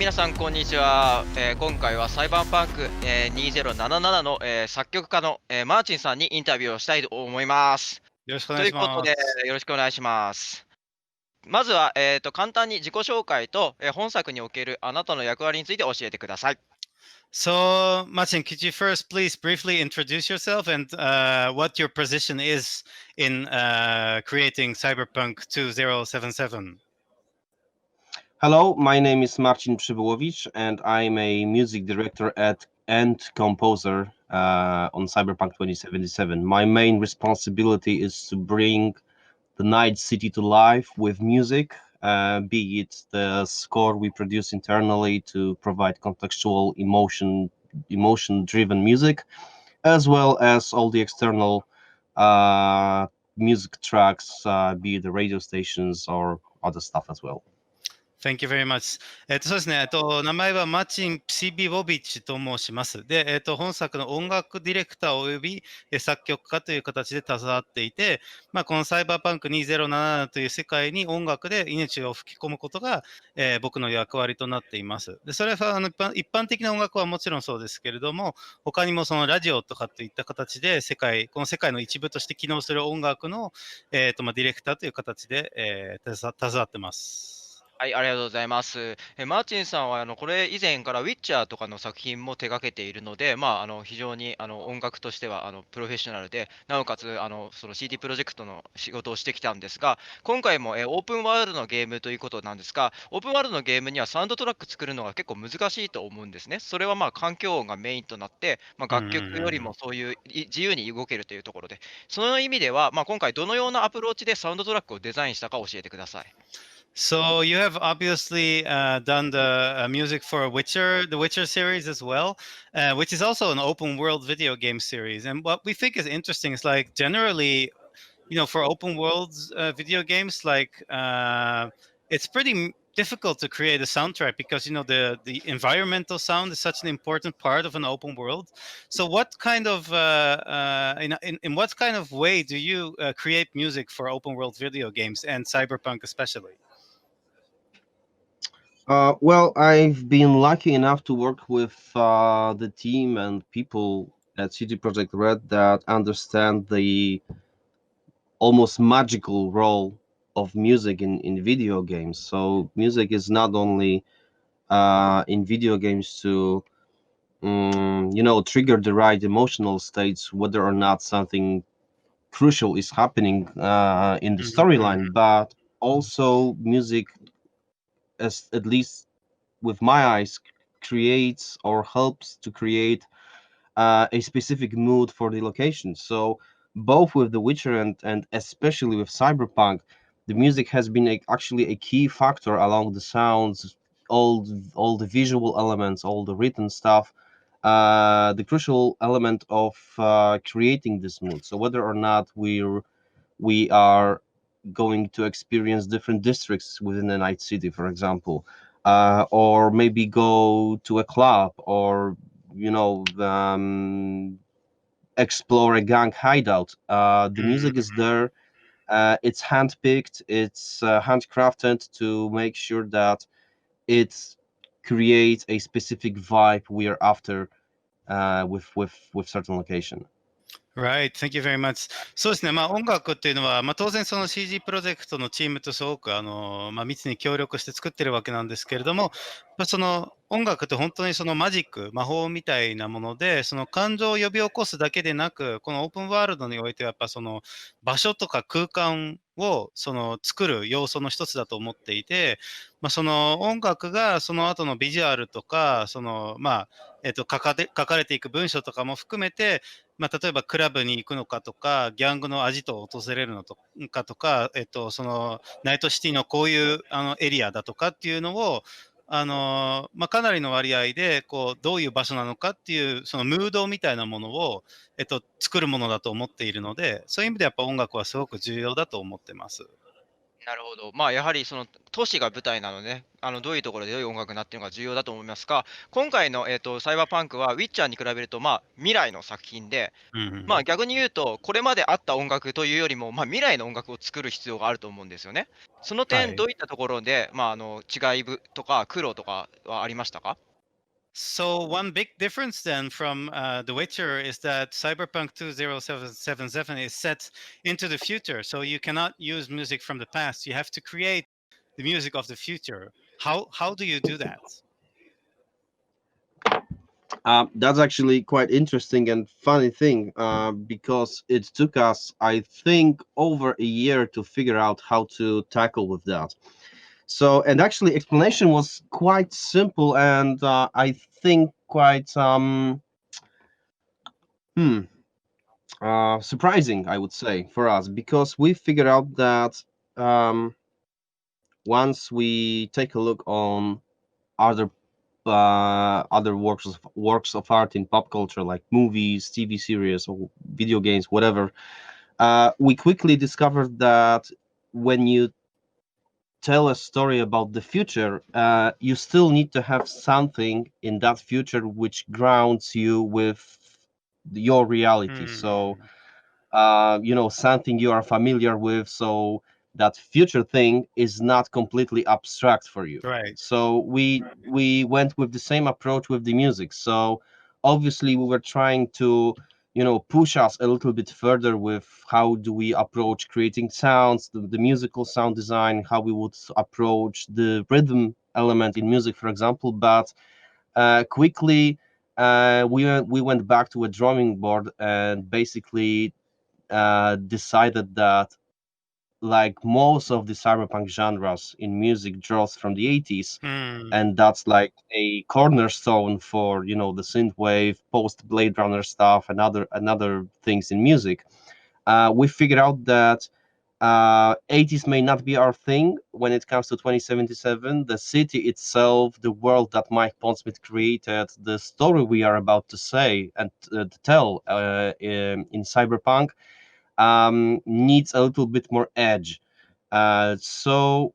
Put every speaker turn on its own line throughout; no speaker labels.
皆さんこんにちは。今回はサイバーパンク、2077の、作曲家の、マーチンさんにインタビューをしたいと思います。
よろしくお願いし
ということで、
ます。
よろしくお願いします。まずは、簡単に自己紹介と、本作におけるあなたの役割について教えてください。
So, Marcin, could you first please briefly introduce yourself and what your position is in creating Cyberpunk 2077?
Hello, my name is Marcin Przybyłowicz, and I'm a music director and composer on Cyberpunk 2077. My main responsibility is to bring the Night City to life with music, be it the score we produce internally to provide contextual emotion-driven music, as well as all the external music tracks, be it the radio stations or other stuff as well.
Thank you very much. そうですね。名前はマチン・プシビボビッチと申します。で、本作の音楽ディレクター及び作曲家という形で携わっていて、このサイバーパンク2077という世界に音楽で命を吹き込むことが、僕の役割となっています。で、それは一般的な音楽はもちろんそうですけれども、他にもそのラジオとかといった形でこの世界の一部として機能する音楽の、ディレクターという形で、携わってます。
はい、ありがとうございます。マーチンさんはこれ以前からウィッチャーとかの作品も手掛けているので、非常に音楽としてはプロフェッショナルで、なおかつその CD プロジェクトの仕事をしてきたんですが、今回もオープンワールドのゲームということなんですが、オープンワールドのゲームにはサウンドトラック作るのが結構難しいと思うんですね。それは環境音がメインとなって、楽曲よりもそういう自由に動けるというところで、その意味では、今回どのようなアプローチでサウンドトラックをデザインしたか教えてください。
So you have obviously done the music for the Witcher series as well, which is also an open world video game series. And what we think is interesting is like generally, for open worlds video games, it's pretty difficult to create a soundtrack because the environmental sound is such an important part of an open world. So what kind of in what kind of way do you create music for open world video games and Cyberpunk especially?
Well, I've been lucky enough to work with the team and people at CD Projekt Red that understand the almost magical role of music in video games. So music is not only in video games to trigger the right emotional states, whether or not something crucial is happening in the storyline, but also music, as at least with my eyes, creates or helps to create a specific mood for the location. So both with The Witcher and especially with Cyberpunk, the music has been actually a key factor along the sounds, all the visual elements, all the written stuff, the crucial element of creating this mood. So whether or not we are going to experience different districts within the Night City, for example, or maybe go to a club, or explore a gang hideout. The music is there. It's handpicked. It's handcrafted to make sure that it creates a specific vibe we are after with certain location.
Right, thank you very much. そうですね、音楽っていうのは、当然その CG プロジェクトのチームとすごく密に協力して作ってるわけなんですけれども、その音楽って本当にそのマジック、魔法みたいなもので、その感情を呼び起こすだけでなく、このオープンワールドにおいてはやっぱその場所とか空間を作る要素の一つだと思っていて、その音楽がその後のビジュアルとか、書かれていく文章とかも含めて、例えばクラブに行くのかとか、ギャングのアジトを訪れるのかとか、そのナイトシティのこういうエリアだとかっていうのを、かなりの割合でどういう場所なのかっていうそのムードみたいなものを、作るものだと思っているので、そういう意味でやっぱ音楽はすごく重要だと思ってます。
なるほど。まあ、やはりその都市が舞台なので、どういうところでどういう音楽になっているのか重要だと思いますが、今回の、サイバーパンクは、ウィッチャーに比べると、まあ、未来の作品で、
うんうん
まあ、逆に言うと、これまであった音楽というよりも、まあ、未来の音楽を作る必要があると思うんですよね。その点、ど
はい。
ういったところで、まあ、違いとか苦労とかはありましたか？So
one big difference then from The Witcher is that Cyberpunk 2077 is set into the future. So you cannot use music from the past. You have to create the music of the future. How do you do that?
That's actually quite interesting and funny thing, because it took us, I think, over a year to figure out how to tackle with that. So, and actually, explanation was quite simple, and I think quite hmm, surprising, I would say, for us, because we figured out that um, once we take a look on other other works of art in pop culture, like movies, TV series, or video games, whatever, we quickly discovered that when you tell a story about the future, you still need to have something in that future which grounds you with your reality. So,
Hmm.
something you are familiar with, so that future thing is not completely abstract for you.
Right.
So we went with the same approach with the music. So obviously we were trying to push us a little bit further with how do we approach creating sounds, the musical sound design, how we would approach the rhythm element in music, for example. But quickly we went back to a drawing board and basically decided that, like most of the cyberpunk genres in music, draws from the 80s,
Hmm.
and that's like a cornerstone for the synthwave, post Blade Runner stuff, and other things in music. We figured out that 80s may not be our thing when it comes to 2077. The city itself, the world that Mike Pondsmith created, the story we are about to say and to tell in cyberpunk needs a little bit more edge. So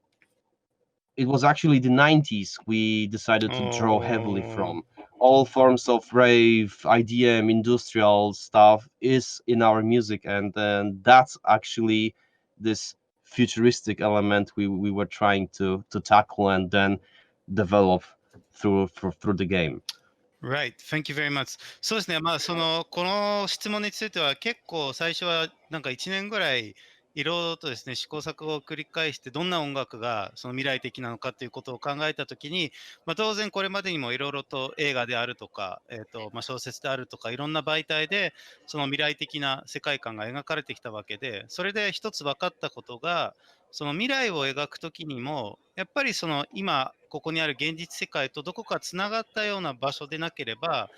it was actually the 90s we decided to draw heavily
Oh,
from. All forms of rave, IDM, industrial stuff is in our music, and then that's actually this futuristic element we were trying to tackle and then develop through the game.
Right. Thank you very much. そうですね。まあ、この質問については結構最初はなんか1年ぐらいいろいろとですね、試行錯誤を繰り返してどんな音楽がその未来的なのかということを考えたときに、まあ、当然これまでにもいろいろと映画であるとか、まあ、小説であるとかいろんな媒体でその未来的な世界観が描かれてきたわけで、それで一つ分かったことが、その未来を描くときにも、やっぱりその今ここにある現実世界とどこかつながったような場所でなければ、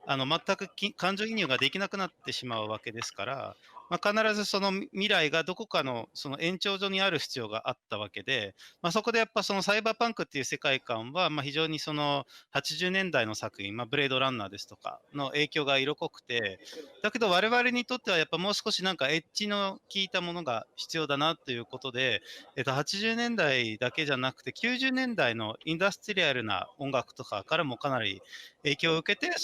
全く感情移入ができなくなってしまうわけですから、まあ、必ずその未来がどこかのその延長上にある必要があったわけで、まあ、そこでやっぱそのサイバーパンクっていう世界観は、まあ、非常にその80年代の作品、まあ、ブレードランナーですとかの影響が色濃くて、だけど我々にとってはやっぱもう少しなんかエッジの効いたものが必要だなということで、80年代だけじゃなくて90年代のインダストリアルな音楽とかからもかなり影響を受けて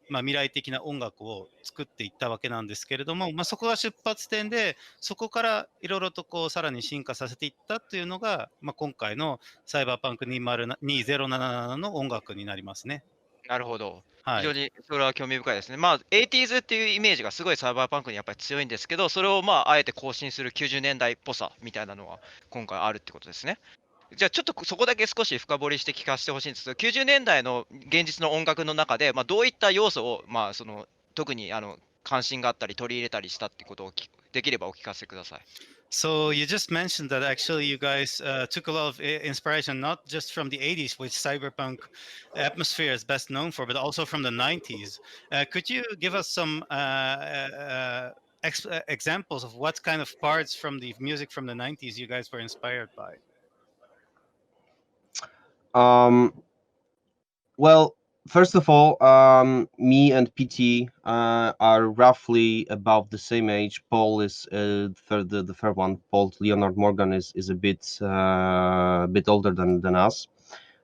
まあ、未来的な音楽を作っていったわけなんですけれども、まあ、そこが出発点でそこからいろいろとこうさらに進化させていったというのが、まあ、今回のサイバーパンク2077の音楽になりますね。
なるほど。非
はい。
常にそれは興味深いですね。まあ、80s っていうイメージがすごいサイバーパンクにやっぱり強いんですけど、それをまあ、あえて更新する90年代っぽさみたいなのが今回あるってことですね。じゃあちょっとそこだけ少し深掘りして聞かせてほしいんですけど、90年代の現実の音楽の中で、まあ、どういった要素を、まあ、特に関心があったり取り入れたりしたってことをできればお聞かせください。
So you just mentioned that actually you guys took a lot of inspiration not just from the 80s, which cyberpunk atmosphere is best known for, but also from the 90s. Could you give us some examples of what kind of parts from the music from the 90s you guys were inspired by?
Well, first of all, me and PT are roughly about the same age. Paul is the third one. Paul Leonard Morgan is a bit older than us.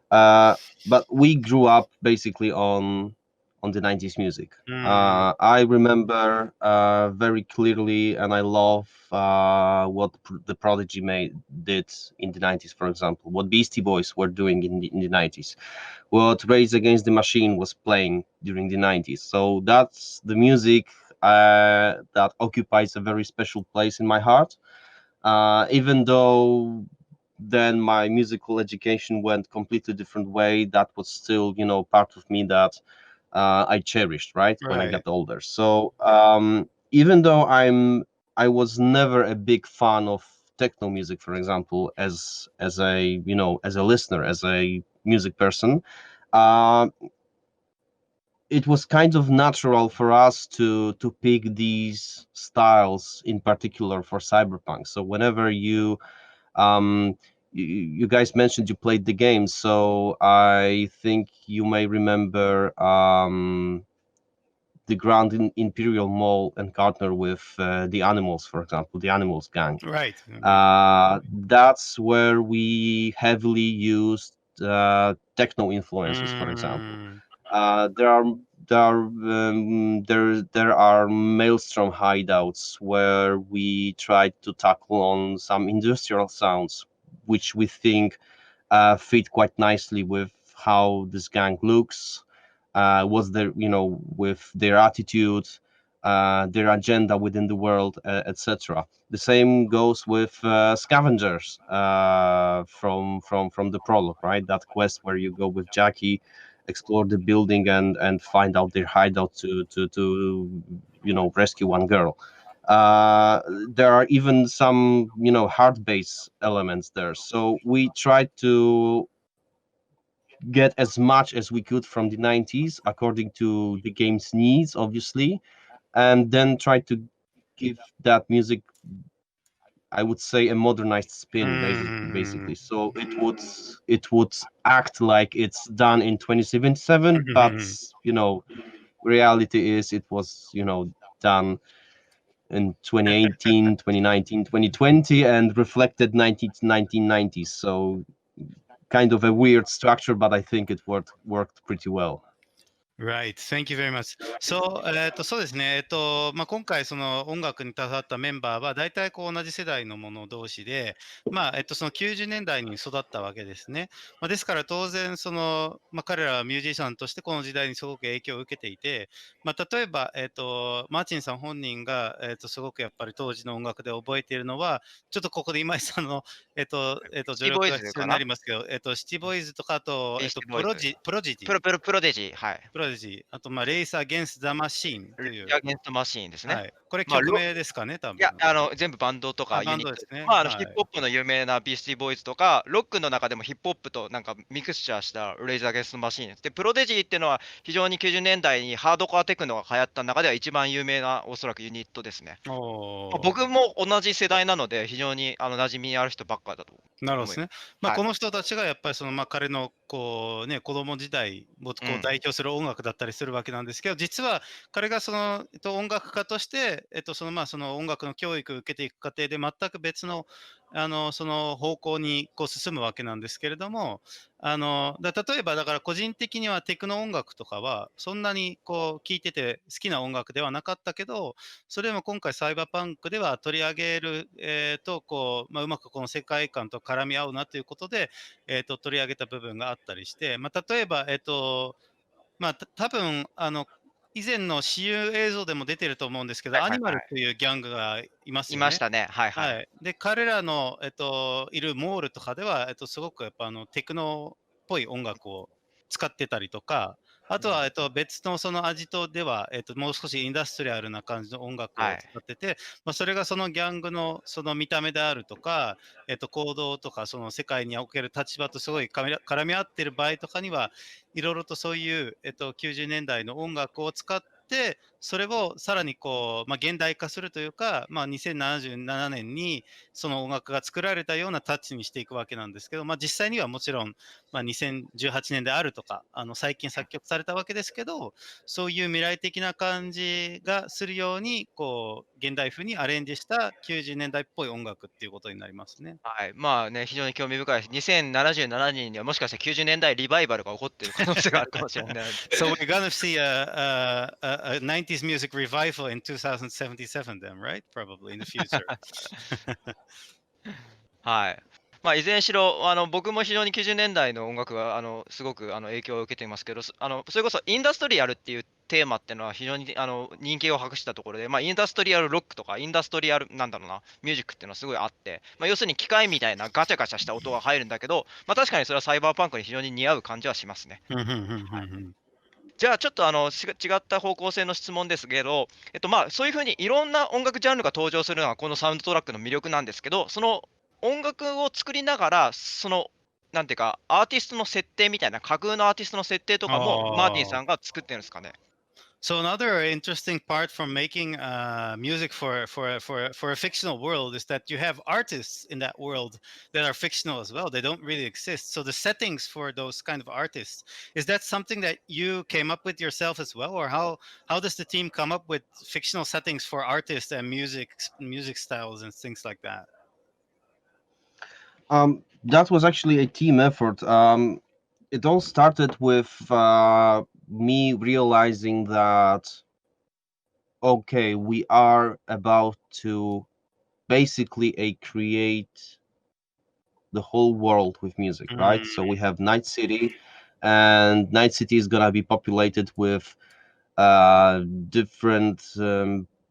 But we grew up basically on the 90s music. I remember very clearly, and I love what the Prodigy did in the 90s, for example, what Beastie Boys were doing in the 90s, what Rage Against the Machine was playing during the 90s. So that's the music that occupies a very special place in my heart. Even though then my musical education went completely different way, that was still, part of me that I cherished, right, when I got older. So even though I was never a big fan of techno music, for example, as a as a listener, as a music person, it was kind of natural for us to pick these styles in particular for cyberpunk. So whenever you guys mentioned you played the game, so I think you may remember the Grand Imperial Mall and partner with the Animals, for example, the Animals gang.
Right.
That's where we heavily used techno influences, for example. There are Maelstrom hideouts where we tried to tackle on some industrial sounds, which we think fit quite nicely with how this gang looks, what's their with their attitude, their agenda within the world, etc. The same goes with Scavengers from the prologue, right? That quest where you go with Jackie, explore the building and find out their hideout to rescue one girl. There are even some hard base elements there, so we tried to get as much as we could from the 90s according to the game's needs, obviously, and then try to give that music, I would say, a modernized spin, basically. So it would act like it's done in 2077, but reality is it was done in 2018, 2019, 2020, and reflected 1990s. So kind of a weird structure, but I think it worked pretty well.
Right. Thank you very much. そうですね。今回その音楽に携わったメンバーは大体こう同じ世代の者同士で、その90年代に育ったわけですね。ですから当然彼らはミュージシャンとしてこの時代にすごく影響を受けていて、例えばマーチンさん本人がすごくやっぱり当時の音楽で覚えているのは、ちょっとここで今井さんの助力が必要になりますけど、シティボーイズとかあとプロジティ。
プロデジ、はい。
プロデジ、あとレイス・アゲンス・ザ・マシーンという。
レイス・アゲンスト・マシーンですね。
はい。これ曲名ですかね、多分。
いや、全部バンドとかユニット
ですね。
ヒップホップの有名なビースティーボーイズとか、ロックの中でもヒップホップとなんかミクスチャーしたレイズ・アゲンスト・マシーンで、プロデジーっていうのは非常に90年代にハードコアテクノが流行った中では一番有名なおそらくユニットですね。僕も同じ世代なので非常に馴染みある人ばっかだと思います。
なるほどですね。この人たちがやっぱり彼のこうね子供時代をこう代表する音楽だったりするわけなんですけど、実は彼が音楽家としてその音楽の教育を受けていく過程で全く別のその方向にこう進むわけなんですけれども、例えばだから個人的にはテクノ音楽とかはそんなにこう聴いてて好きな音楽ではなかったけど、それでも今回サイバーパンクでは取り上げるとこううまくこの世界観と絡み合うなということで取り上げた部分があったりして、例えば多分以前の私有映像でも出てると思うんですけど、アニマルというギャングがいますよね。
いましたね。はいはい。
で、彼らの、いるモールとかでは、すごくやっぱテクノっぽい音楽を使ってたりとか、あとは、別のそのアジトでは、もう少しインダストリアルな感じの音楽を使ってて、それがそのギャングのその見た目であるとか、行動とか、その世界における立場とすごい絡み合ってる場合とかには、いろいろとそういう、90年代の音楽を使っ、それをさらにこう、現代化するというか、2077年にその音楽が作られたようなタッチにしていくわけなんですけど、実際にはもちろん、2018年であるとか、最近作曲されたわけですけど、そういう未来的な感じがするように、こう、現代風にアレンジした90年代っぽい音楽っていうことになりますね。
はい。まあね、非常に興味深いです。2077年にはもしかしたら90年代リバイバルが起こっている可能性があるかもしれないので。
So we're gonna see a 90s music revival in 2077 then, right? Probably in the future.
はい。いずれにしろ、僕も非常に90年代の音楽が、すごく、影響を受けていますけど、それこそインダストリアルっていうテーマっていうのは非常に、人気を博したところで、インダストリアルロックとか、インダストリアル、なんだろうな、ミュージックっていうのはすごいあって、要するに機械みたいなガチャガチャした音が入るんだけど、確かにそれはサイバーパンクに非常に似合う感じはしますね。じゃあちょっと違った方向性の質問ですけど、そういうふうにいろんな音楽ジャンルが登場するのがこのサウンドトラックの魅力なんですけど、その音楽を作りながら、なんていうか、アーティストの設定みたいな、架空のアーティストの設定とかも、マーティンさんが作ってるんですかね。
So another interesting part from making music for a fictional world is that you have artists in that world that are fictional as well. They don't really exist. So the settings for those kind of artists, is that something that you came up with yourself as well, or how does the team come up with fictional settings for artists and music styles and things like that?
That was actually a team effort. It all started with me realizing that, okay, we are about to basically create the whole world with music, right? So we have Night City, and Night City is gonna be populated with different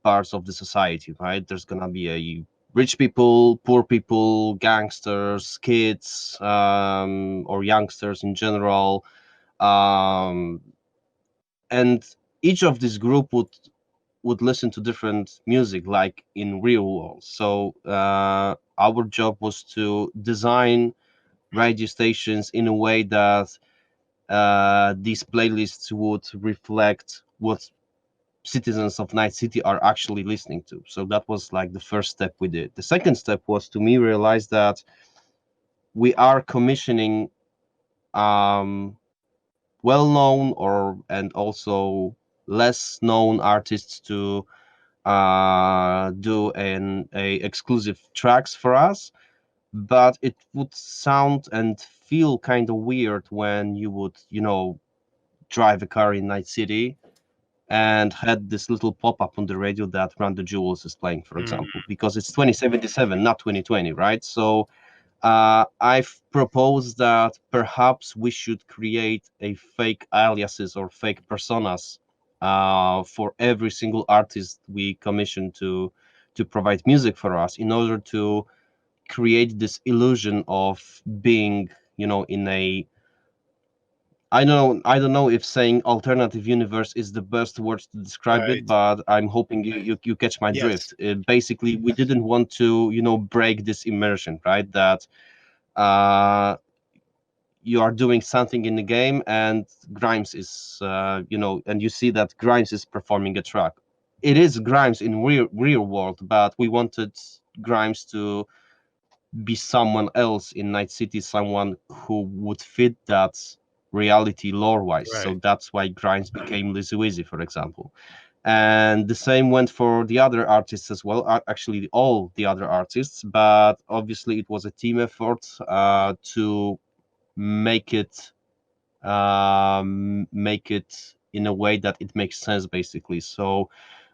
parts of the society, right? There's gonna be a rich people, poor people, gangsters, kids, or youngsters in general, and each of this group would listen to different music, like in real world. So our job was to design radio stations in a way that these playlists would reflect what citizens of Night City are actually listening to. So that was like the first step we did. The second step was to me realize that we are commissioning well-known and also less known artists to do a exclusive tracks for us, but it would sound and feel kind of weird when you would drive a car in Night City and had this little pop-up on the radio that Run the Jewels is playing, for example, because it's 2077, not 2020, right? So I've proposed that perhaps we should create a fake aliases or fake personas for every single artist we commission to provide music for us, in order to create this illusion of being, in a, I don't know if saying alternative universe is the best word to describe
Right.
it, but I'm hoping you catch my
Yes.
drift. Basically, we didn't want to break this immersion, right? That you are doing something in the game and Grimes is and you see that Grimes is performing a track. It is Grimes in real world, but we wanted Grimes to be someone else in Night City, someone who would fit that reality lore wise.
Right.
So that's why Grimes became Lizzy Wizzy, for example. And the same went for the other artists as well, actually all the other artists, but obviously it was a team effort to make it in a way that it makes sense, basically. So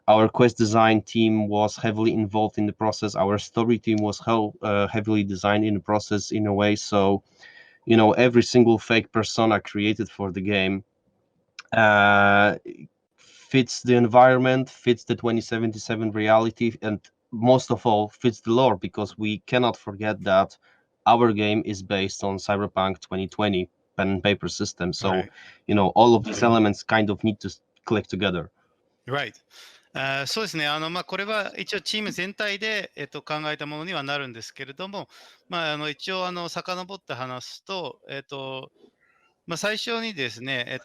our quest design team was heavily involved in the process. Our story team was heavily designed in the process in a way. So, every single fake persona created for the game fits the environment, fits the 2077 reality, and most of all, fits the lore, because we cannot forget that our game is based on Cyberpunk 2020 pen and paper system. So,
Right.
all of these elements kind of need to click together.
Right. そうですね。これは一応チーム全体で、考えたものにはなるんですけれども、一応、遡って話すと、最初にですね、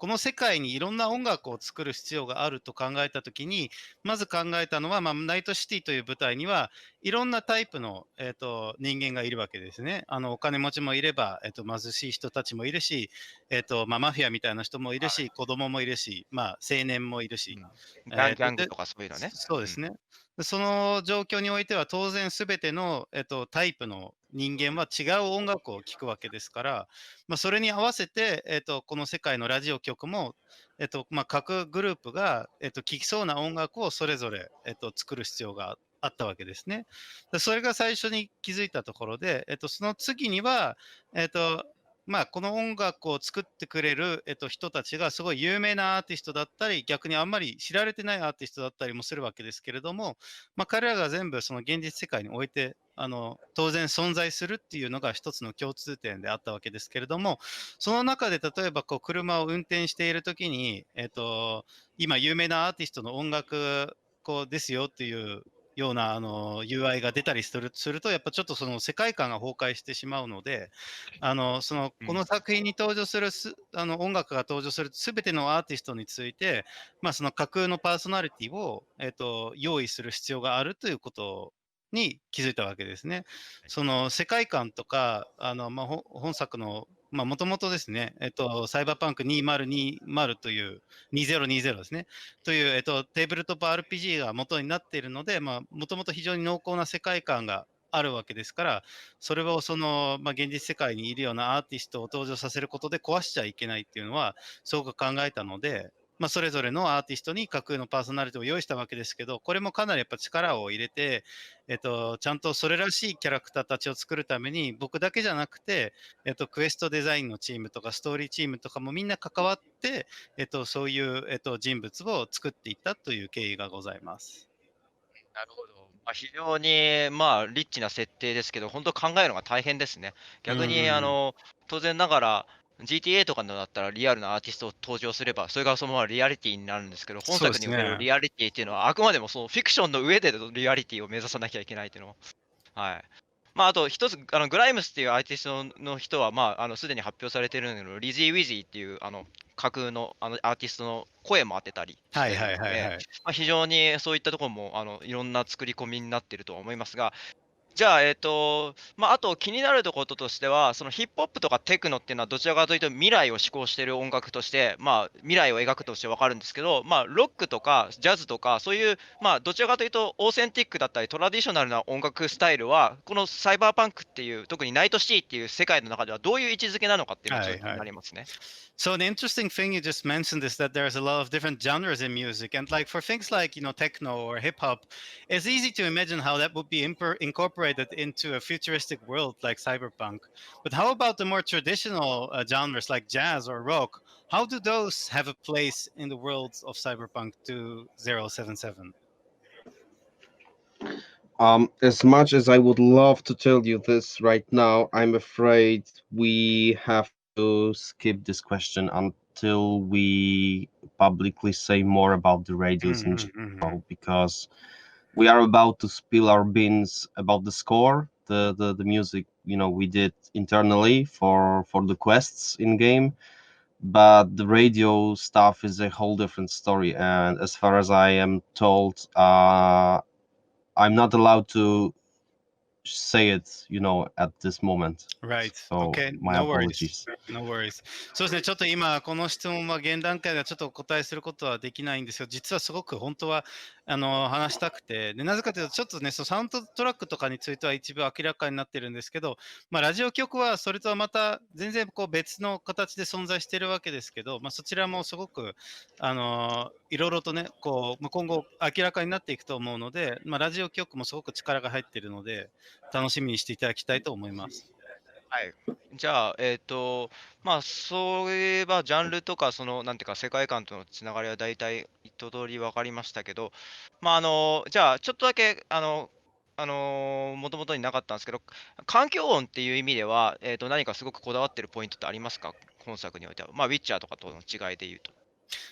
この世界にいろんな音楽を作る必要があると考えたときに、まず考えたのは、ナイトシティという舞台にはいろんなタイプの、人間がいるわけですね。お金持ちもいれば、貧しい人たちもいるし、マフィアみたいな人もいるし、子供もいるし、青年もいるし、
ギャング
で、
とかそういうのね。
そうですね。その状況においては当然すべての、タイプの人間は違う音楽を聴くわけですから、それに合わせて、この世界のラジオ局も、各グループが、聴きそうな音楽をそれぞれ、作る必要があったわけですね。それが最初に気づいたところで、その次には、この音楽を作ってくれる、人たちがすごい有名なアーティストだったり、逆にあんまり知られてないアーティストだったりもするわけですけれども、彼らが全部その現実世界において、当然存在するっていうのが一つの共通点であったわけですけれども、その中で例えばこう車を運転しているときに、今有名なアーティストの音楽ですよっていうようなUI が出たりすると、やっぱちょっとその世界観が崩壊してしまうので、この作品に登場する音楽が登場するすべてのアーティストについて、その架空のパーソナリティを、用意する必要があるということに気づいたわけですね。その世界観とか、本作のもともとですね、サイバーパンク2020という、2020ですね、という、テーブルトップ RPG が元になっているので、もともと非常に濃厚な世界観があるわけですから、それを現実世界にいるようなアーティストを登場させることで壊しちゃいけないっていうのは、すごく考えたので、それぞれのアーティストに架空のパーソナリティを用意したわけですけど、これもかなりやっぱ力を入れて、ちゃんとそれらしいキャラクターたちを作るために、僕だけじゃなくて、クエストデザインのチームとかストーリーチームとかもみんな関わって、そういう、人物を作っていったという経緯がございます。
なるほど。非常に、リッチな設定ですけど、本当考えるのが大変ですね。逆に、当然ながら、GTA とかのだったらリアルなアーティストを登場すれば、それがそのままリアリティになるんですけど、本
そうです
作における
ね。
リアリティっていうのは、あくまでもそのフィクションの上でのリアリティを目指さなきゃいけないっていうのを、はい。あと一つ、グライムスっていうアーティストの人は、すでに発表されてるんだけど、リジー・ウィジーっていう、架空の、アーティストの声も当てたりしてるので、非常にそういったところも、いろんな作り込みになってるとは思いますが、じゃあ、あと気になるところとしては、そのヒップホップとかテクノっていうのはどちらかというと未来を志向している音楽として、未来を描くとして分かるんですけど、ロックとかジャズとか、そういう、どちらかというとオーセンティックだったりトラディショナルな音楽スタイルは、このサイバーパンクっていう、特にナイトシティっていう世界の中ではどういう位置づけなのかっていうのがちょっと気になりますね。
So the interesting thing you just mentioned is that there's a lot of different genres in music, and like for things like techno or hip hop, it's easy to imagine how that would be incorporated into a futuristic world like cyberpunk. But how about the more traditional genres like jazz or rock? How do those have a place in the world of cyberpunk 2077?
As much as I would love to tell you this right now, I'm afraid we have to skip this question until we publicly say more about the radios in general, because we are about to spill our beans about the score, the music we did internally for the quests in game. But the radio stuff is a whole different story, and as far as I am told, I'm not allowed to say it, at this moment.
Right.
So
Okay.
my
No
apologies.
worries. No worries. そうですね。ちょっと今、この質問は現段階ではちょっとお答えすることはできないんですよ。実はすごく本当は話したくて、でなぜかというと、ちょっとね、サウンドトラックとかについては一部明らかになってるんですけど、ラジオ局はそれとはまた全然別の形で存在しているわけですけど、そちらもすごくいろいろとね、今後明らかになっていくと思うので、ラジオ局もすごく力が入っているので、楽しみにしていただきたいと思います。
はい。じゃあ、そういえば、ジャンルとか、なんていうか、世界観とのつながりは大体一通り分かりましたけど、じゃあ、ちょっとだけ、もともとになかったんですけど、環境音っていう意味では、何かすごくこだわってるポイントってありますか、本作においては。ウィッチャーとかとの違いで言うと。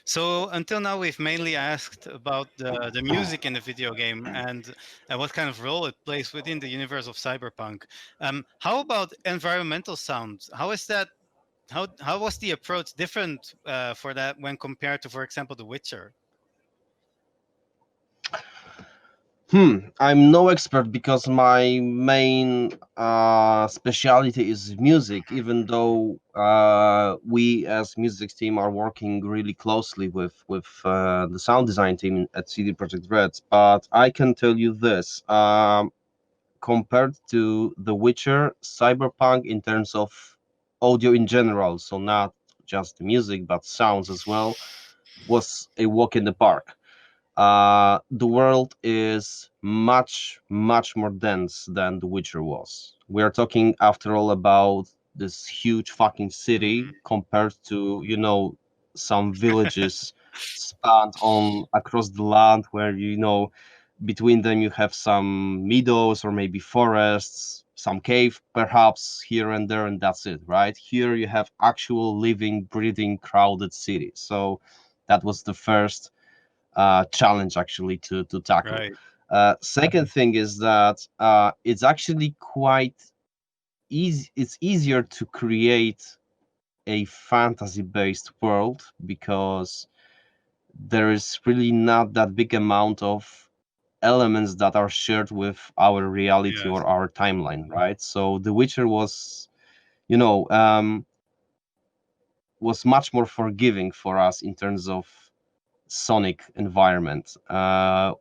So until now, we've mainly asked about the music in the video game and what kind of role it plays within the universe of cyberpunk. How about environmental sound? How is that how was the approach different for that when compared to, for example, The Witcher?
I'm no expert because my main specialty is music, even though we as music team are working really closely with the sound design team at CD Projekt Red. But I can tell you this, compared to The Witcher, Cyberpunk in terms of audio in general, so not just the music but sounds as well, was a walk in the park. The world is much more dense than The Witcher was. We are talking, after all, about this huge fucking city compared to, you know, some villages spanned on across the land where, you know, between them you have some meadows or maybe forests, some cave perhaps here and there, and that's it, right? Here you have actual living, breathing, crowded city. So that was the first challenge actually to tackle.
Right.
Second thing is that it's actually quite easy. It's easier to create a fantasy-based world because there is really not that big amount of elements that are shared with our reality
Yes.
or our timeline, right? So The Witcher was, you know, was much more forgiving for us in terms of sonic environment.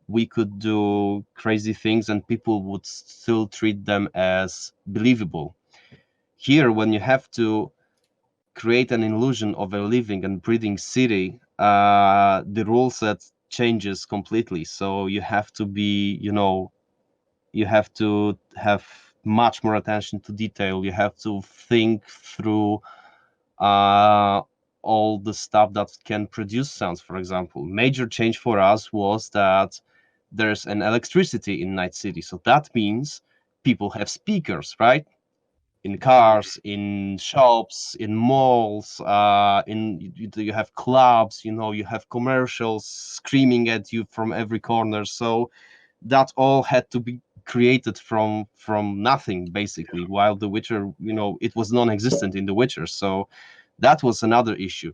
We could do crazy things and people would still treat them as believable. Here, when you have to create an illusion of a living and breathing city, the rule set changes completely. So you have to be, you know, you have to have much more attention to detail. You have to think through all the stuff that can produce sounds. For example, major change for us was that there's an electricity in Night City, so that means people have speakers, right? In cars, in shops, in malls, you have clubs, you know, you have commercials screaming at you from every corner. So that all had to be created from nothing basically, while The Witcher, you know, it was non-existent in The Witcher. So that was another issue.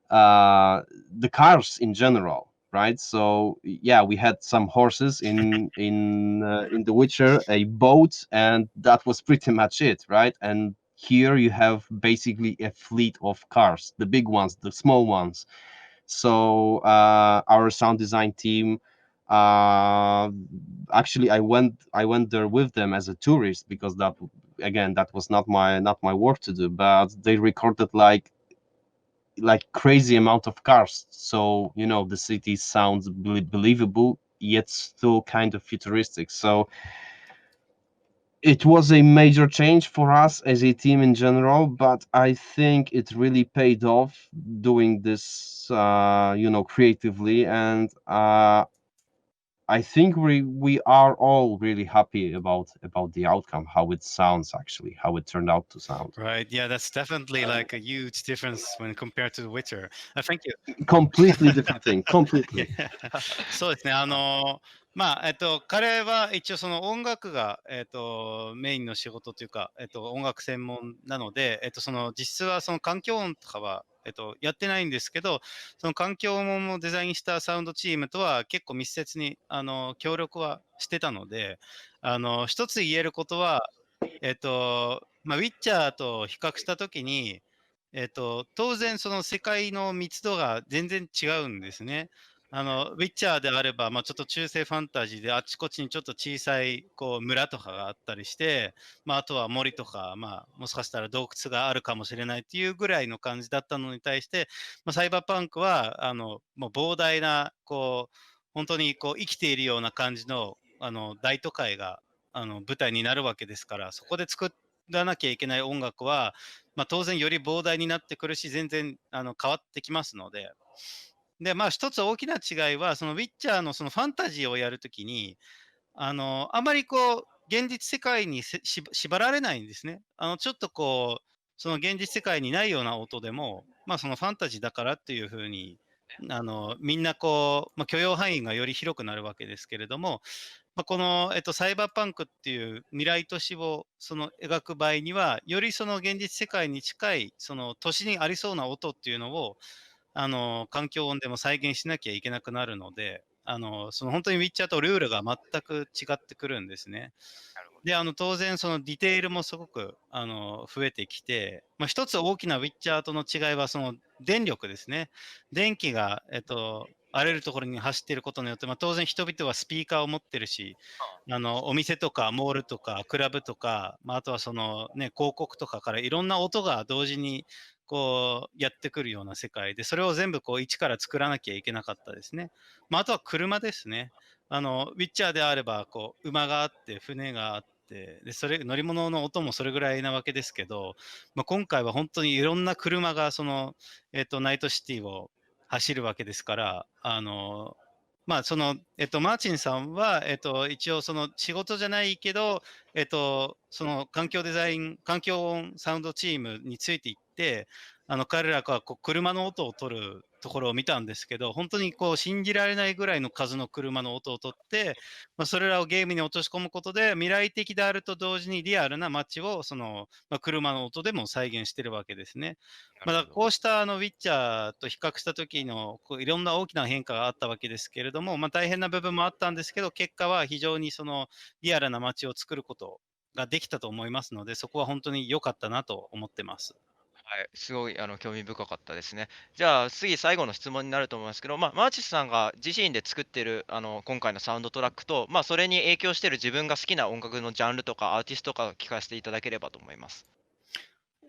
The cars in general, right? So yeah, we had some horses in The Witcher, a boat, and that was pretty much it, right? And here you have basically a fleet of cars, the big ones, the small ones. So our sound design team, actually I went there with them as a tourist because that, again, that was not my work to do, but they recorded like crazy amount of cars. So, you know, the city sounds believable yet still kind of futuristic. So it was a major change for us as a team in general, but I think it really paid off doing this, you know, creatively. And I think we are all really happy about the outcome, how it sounds, actually, how it turned out to sound.
Right. Yeah, that's definitely like a huge difference when compared to The Witcher. Thank you.
Completely different thing. Completely.
そうですね。彼は一応その音楽が、メインの仕事というか、音楽専門なので、その実質はその環境音とかは、やってないんですけど、その環境音もデザインしたサウンドチームとは結構密接に協力はしてたので、一つ言えることは、ウィッチャーと比較したときに、当然その世界の密度が全然違うんですね。ウィッチャーであれば、ちょっと中世ファンタジーであちこちにちょっと小さいこう村とかがあったりして、あとは森とか、もしかしたら洞窟があるかもしれないっていうぐらいの感じだったのに対して、サイバーパンクはもう膨大なこう本当にこう生きているような感じの大都会が舞台になるわけですから、そこで作らなきゃいけない音楽は、当然より膨大になってくるし、全然変わってきますので。で、一つ大きな違いは、そのウィッチャーのそのファンタジーをやるときに、あまりこう、現実世界に縛られないんですね。ちょっとこう、その現実世界にないような音でも、そのファンタジーだからっていうふうに、みんなこう、許容範囲がより広くなるわけですけれども、この、サイバーパンクっていう未来都市を描く場合には、よりその現実世界に近い、その都市にありそうな音っていうのを、環境音でも再現しなきゃいけなくなるので、本当にウィッチャーとルールが全く違ってくるんですね。で、当然そのディテールもすごく、増えてきて、一つ大きなウィッチャーとの違いはその電力ですね。電気が、あらゆるところに走っていることによって、当然人々はスピーカーを持ってるし、お店とかモールとかクラブとか、あとはそのね、広告とかからいろんな音が同時にこうやってくるような世界で、それを全部こう一から作らなきゃいけなかったですね。あとは車ですね。ウィッチャーであればこう馬があって船があって、でそれ乗り物の音もそれぐらいなわけですけど、今回は本当にいろんな車がその、ナイトシティを走るわけですから、マーチンさんは、一応その仕事じゃないけど、その環境デザイン、環境音サウンドチームについていって、彼らがこう車の音を取るところを見たんですけど、本当にこう信じられないぐらいの数の車の音を取って、それらをゲームに落とし込むことで、未来的であると同時にリアルな街を車の音でも再現してるわけですね。だからこうしたウィッチャーと比較した時のこういろんな大きな変化があったわけですけれども、大変な部分もあったんですけど、結果は非常にそのリアルな街を作ることができたと思いますので、そこは本当に良かったなと思ってます。
はい、すごい興味深かったですね。じゃあ次最後の質問になると思いますけど、マーチスさんが自身で作ってる今回のサウンドトラックと、それに影響してる自分が好きな音楽のジャンルとかアーティストとか聞かせていただければと思います。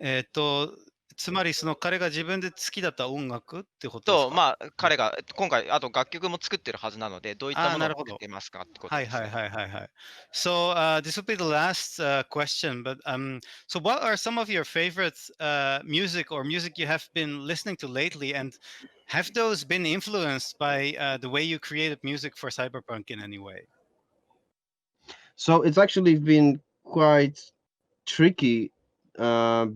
えっと、つまりその彼が自分で好きだった音楽ってことです
と、
か？
彼が今回、あと楽曲も作ってるはずなので、どういった
ああ、
ものを作っ
なるほど。
ていますかってこと
はい
ですね。
はいはいはいはい。So, this will be the last question, but so what are some of your favorite music or music you have been listening to lately, and have those been influenced by the way you created music for Cyberpunk in any way?
So it's actually been quite tricky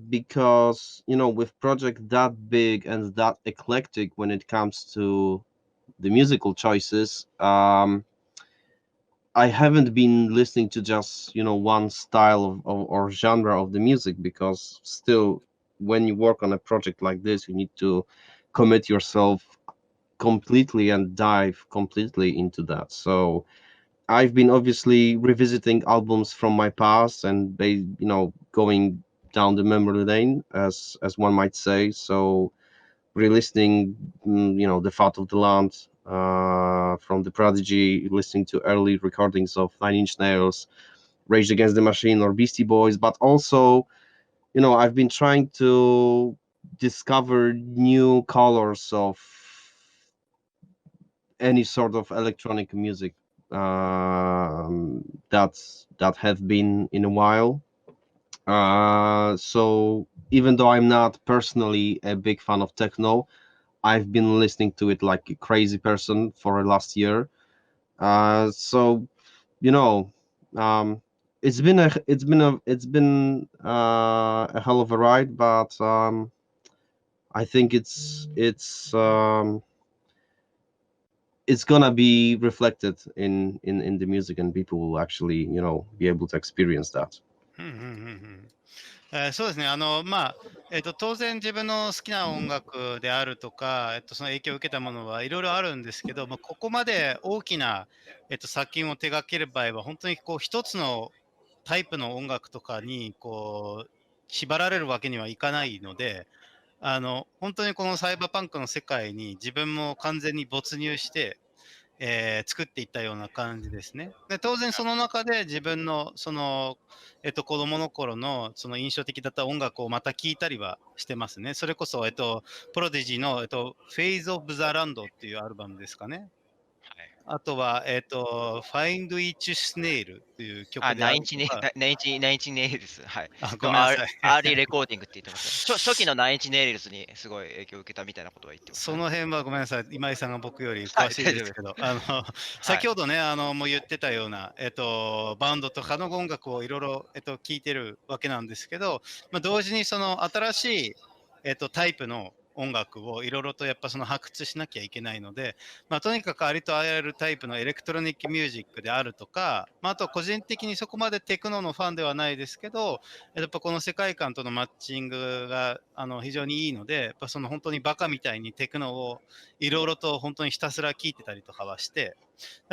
because with project that big and that eclectic when it comes to the musical choices, I haven't been listening to just one style or genre of the music, because still when you work on a project like this you need to commit yourself completely and dive completely into that. So I've been obviously revisiting albums from my past, and they going down the memory lane, as one might say. So re-listening, The Fat of the Land from The Prodigy, listening to early recordings of Nine Inch Nails, Rage Against the Machine, or Beastie Boys, but also, I've been trying to discover new colors of any sort of electronic music that have been in a while. So even though I'm not personally a big fan of techno, I've been listening to it like a crazy person for the last year. So you know, um, it's been a hell of a ride, but I think it's gonna be reflected in the music, and people will actually be able to experience that.
うんうんうんうん。そうですね。当然自分の好きな音楽であるとか、その影響を受けたものはいろいろあるんですけど、ここまで大きな、作品を手掛ける場合は、本当にこう一つのタイプの音楽とかにこう縛られるわけにはいかないので、本当にこのサイバーパンクの世界に自分も完全に没入して、作っていったような感じですね。で、当然その中で自分のその、子供の頃のその印象的だった音楽をまた聴いたりはしてますね。それこそ、プロディジーの、Phase of the Land っていうアルバムですかね。
はい。
あとは、Find Each Snail っていう曲であ
ナインチネ
るとか、
ナインチネイルズ、はい。
ごめんなさい。
アーリーレコーディングって言ってました。初期のナインチネイルズにすごい影響を受けたみたいなことは言ってましたね。
その辺はごめんなさい。今井さんが僕より
はい、
詳しい
大丈夫です。
ですけど、
はい。
先ほどね、もう言ってたような、バンドとかの音楽をいろいろ、聴いてるわけなんですけど、同時にその新しい、タイプの、音楽をいろいろとやっぱその発掘しなきゃいけないので、とにかくありとあらゆるタイプのエレクトロニックミュージックであるとか、あと個人的にそこまでテクノのファンではないですけど、やっぱこの世界観とのマッチングが非常にいいので、やっぱその本当にバカみたいにテクノをいろいろと本当にひたすら聴いてたりとかはして、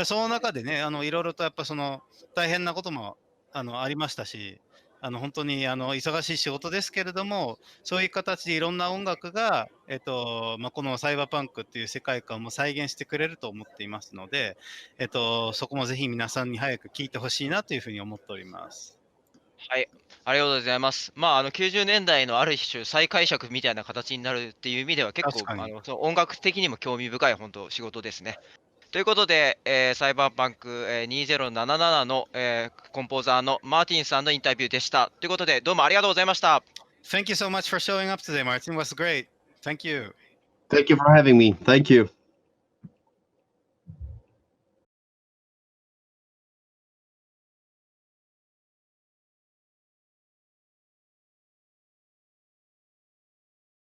その中でね、いろいろとやっぱその大変なこともありましたし、本当に忙しい仕事ですけれども、そういう形でいろんな音楽が、このサイバーパンクっていう世界観も再現してくれると思っていますので、そこもぜひ皆さんに早く聴いてほしいなというふうに思っております。
はい、ありがとうございます。90年代のある種再解釈みたいな形になるっていう意味では結構
確かに。
その音楽的にも興味深い本当仕事ですね。ということで、サイバーパンク、2077の、コンポーザーのマーティンさんのインタビューでした。ということで、どうもありがとうございました。
Thank you so much for showing up today, Martin. It was great. Thank you.
Thank you for having me. Thank you.